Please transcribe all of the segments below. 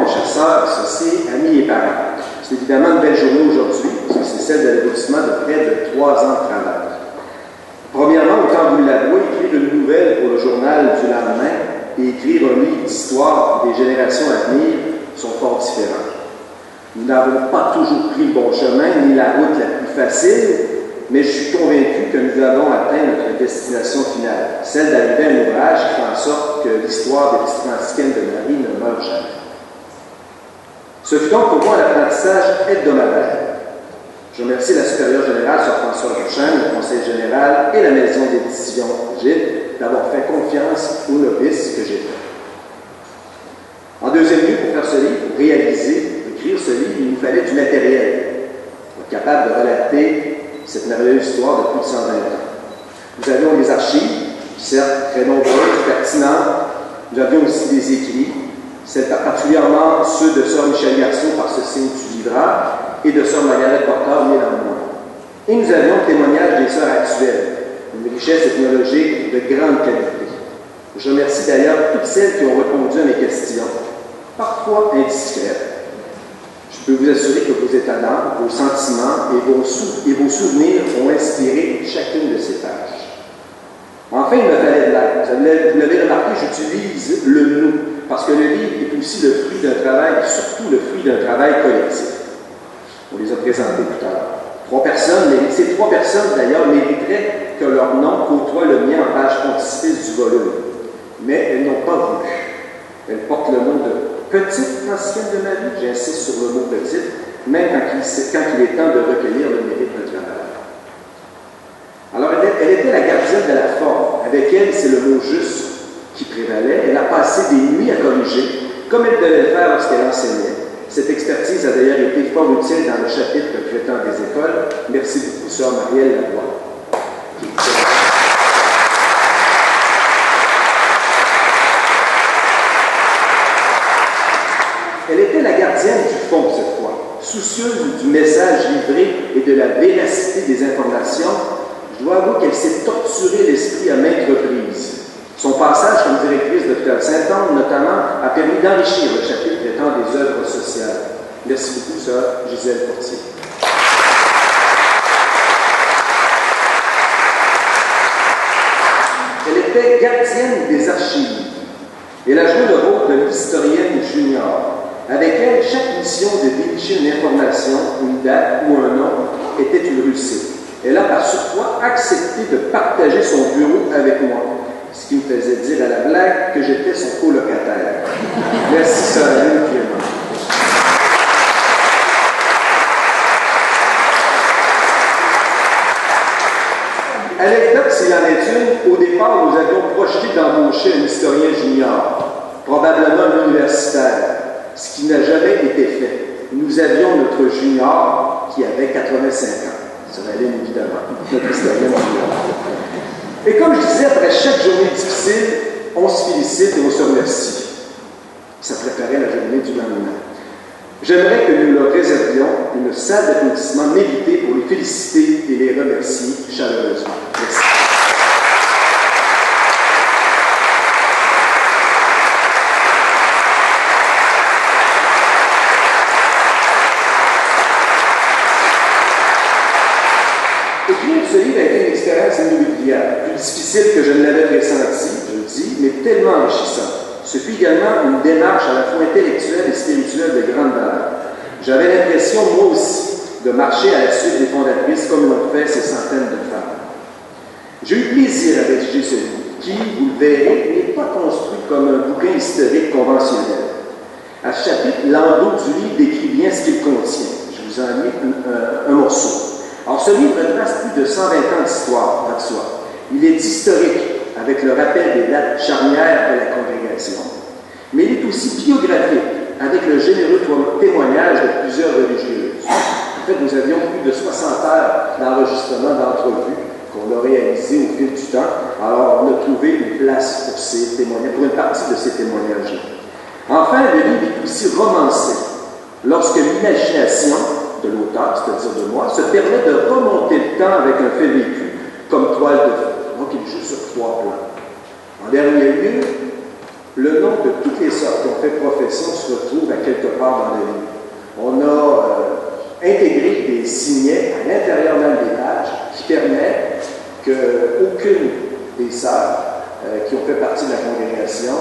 mes chers sœurs, associés, amis et parents. C'est évidemment une belle journée aujourd'hui, parce que c'est celle de l'aboutissement de près de 3 ans de travail. Premièrement, autant vous l'avouer, écrire une nouvelle pour le journal du lendemain et écrire un livre d'histoire des générations à venir sont fort différents. Nous n'avons pas toujours pris le bon chemin, ni la route la plus facile, mais je suis convaincu que nous avons atteint notre destination finale, celle d'arriver à un ouvrage qui fait en sorte que l'histoire des franciscaines de Marie ne meure jamais. Ce fut donc pour moi un apprentissage hebdomadaire. Je remercie la supérieure générale, Sœur Françoise Duchesne, le conseil général et la maison d'édition Gilles d'avoir fait confiance aux novices que j'étais. En deuxième lieu, pour faire ce livre, pour écrire ce livre, il nous fallait du matériel pour être capable de relater cette merveilleuse histoire de plus de 120 ans. Nous avions des archives, certes très nombreuses, pertinentes. Nous avions aussi des écrits, particulièrement ceux de Sœur Michel Garçon par ce signe du livreur et de Sœur Margaret Portard, née dans le mois. Et nous avions le témoignage des sœurs actuelles, une richesse ethnologique de grande qualité. Je remercie d'ailleurs toutes celles qui ont répondu à mes questions, parfois indiscrètes. Je peux vous assurer que vos états d'âme, vos sentiments et vos souvenirs ont inspiré chacune de ces pages. Enfin, il me fallait de l'aide. Vous l'avez remarqué, j'utilise le « nous », parce que le livre est aussi le fruit d'un travail, surtout le fruit d'un travail collectif. On les a présentés tout à l'heure. Ces 3 personnes, d'ailleurs, mériteraient que leur nom côtoie le mien en page frontispice du volume. Mais elles n'ont pas voulu. Elles portent le nom de petite franciscaine de Marie, j'insiste sur le mot petite, même quand il est temps de recueillir le mérite d'un travail. Alors, elle était la gardienne de la forme. Avec elle, c'est le mot juste qui prévalait. Elle a passé des nuits à corriger, comme elle devait le faire lorsqu'elle enseignait. Cette expertise a d'ailleurs été fort utile dans le chapitre traitant des écoles. Merci beaucoup, Sœur Marielle Lavoie. Elle était la gardienne du fond cette fois, soucieuse du message livré et de la véracité des informations. Je dois avouer qu'elle s'est torturée l'esprit à maintes reprises. Son passage comme directrice de l'hôpital Sainte-Anne, notamment, a permis d'enrichir le chapitre traitant des œuvres sociales. Merci beaucoup, Sœur Gisèle Portier. Elle était gardienne des archives. Elle a joué le rôle de l'historienne junior. Avec elle, chaque mission de vérifier une information, une date ou un nom était une réussite. Elle a par surcroît accepté de partager son bureau avec moi, ce qui me faisait dire à la blague que j'étais son colocataire. Merci, Sœur Anne Clément. Anecdote, s'il en est une, au départ, nous avions projeté d'embaucher un historien junior, probablement un universitaire, ce qui n'a jamais été fait. Nous avions notre junior qui avait 85 ans. Ça valait évidemment, notre historien junior. Et comme je disais, après chaque journée difficile, on se félicite et on se remercie. Ça préparait la journée du lendemain. J'aimerais que nous leur réservions une salle d'applaudissements méritée pour les féliciter et les remercier chaleureusement. Merci. Écrire ce livre a été une expérience inoubliable, plus difficile que je ne l'avais pressenti, je le dis, mais tellement enrichissante. Ce fut également une démarche à la fois intellectuelle et spirituelle de grande valeur. J'avais l'impression, moi aussi, de marcher à la suite des fondatrices comme l'ont fait ces centaines de femmes. J'ai eu plaisir à rédiger ce livre, qui, vous le verrez, n'est pas construit comme un bouquin historique conventionnel. À ce chapitre, l'endos du livre décrit bien ce qu'il contient. Je vous en ai mis un morceau. Alors, ce livre retrace plus de 120 ans d'histoire en soi. Il est historique, avec le rappel des dates charnières de la congrégation, mais il est aussi biographique, avec le généreux témoignage de plusieurs religieuses. En fait, nous avions plus de 60 heures d'enregistrement d'entrevues qu'on a réalisées au fil du temps. Alors, on a trouvé une place pour ces témoignages, pour une partie de ces témoignages. Enfin, le livre est aussi romancé, lorsque l'imagination de l'auteur, c'est-à-dire de moi, se permet de remonter le temps avec un fait vécu comme toile de fond. Donc, il joue sur 3 plans. En dernier lieu, le nom de toutes les sœurs qui ont fait profession se retrouve à quelques part dans le livre. On a intégré des signets à l'intérieur même des pages qui permettent qu'aucune des sœurs qui ont fait partie de la congrégation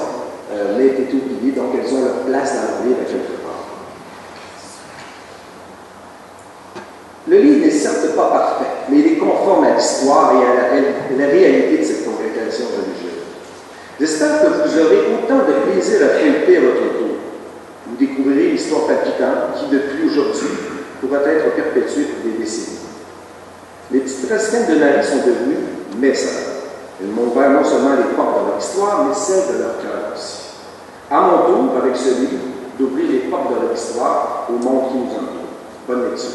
n'ait été oubliée, donc elles ont leur place dans le livre à quelque part. Le livre n'est certes pas parfait, mais il est conforme à l'histoire et à la réalité de cette congrégation religieuse. J'espère que vous aurez autant de plaisir à feuilleter à votre tour. Vous découvrirez l'histoire palpitante qui, depuis aujourd'hui, pourra être perpétuée pour des décennies. Les petites racines de Marie sont devenues mes sœurs. Elles m'ont ouvert non seulement les portes de leur histoire, mais celles de leur cœur aussi. À mon tour, avec ce livre, d'ouvrir les portes de leur histoire au monde qui nous entoure. Bonne lecture.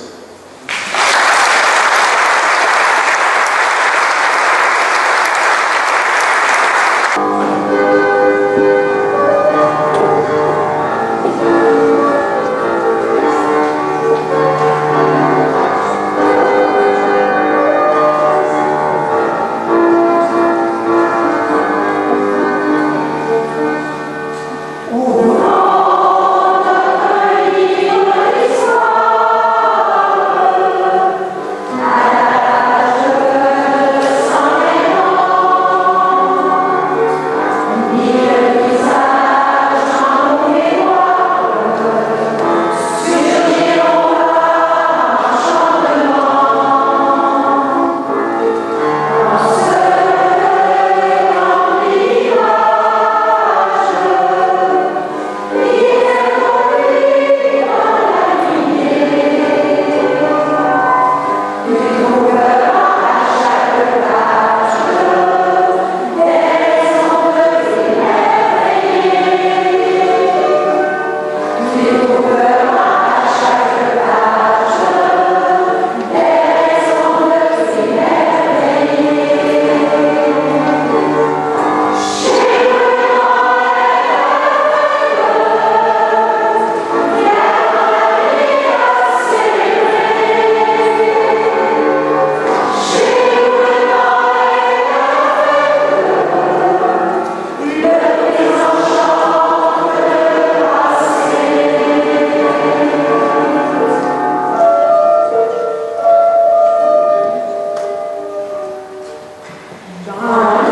John.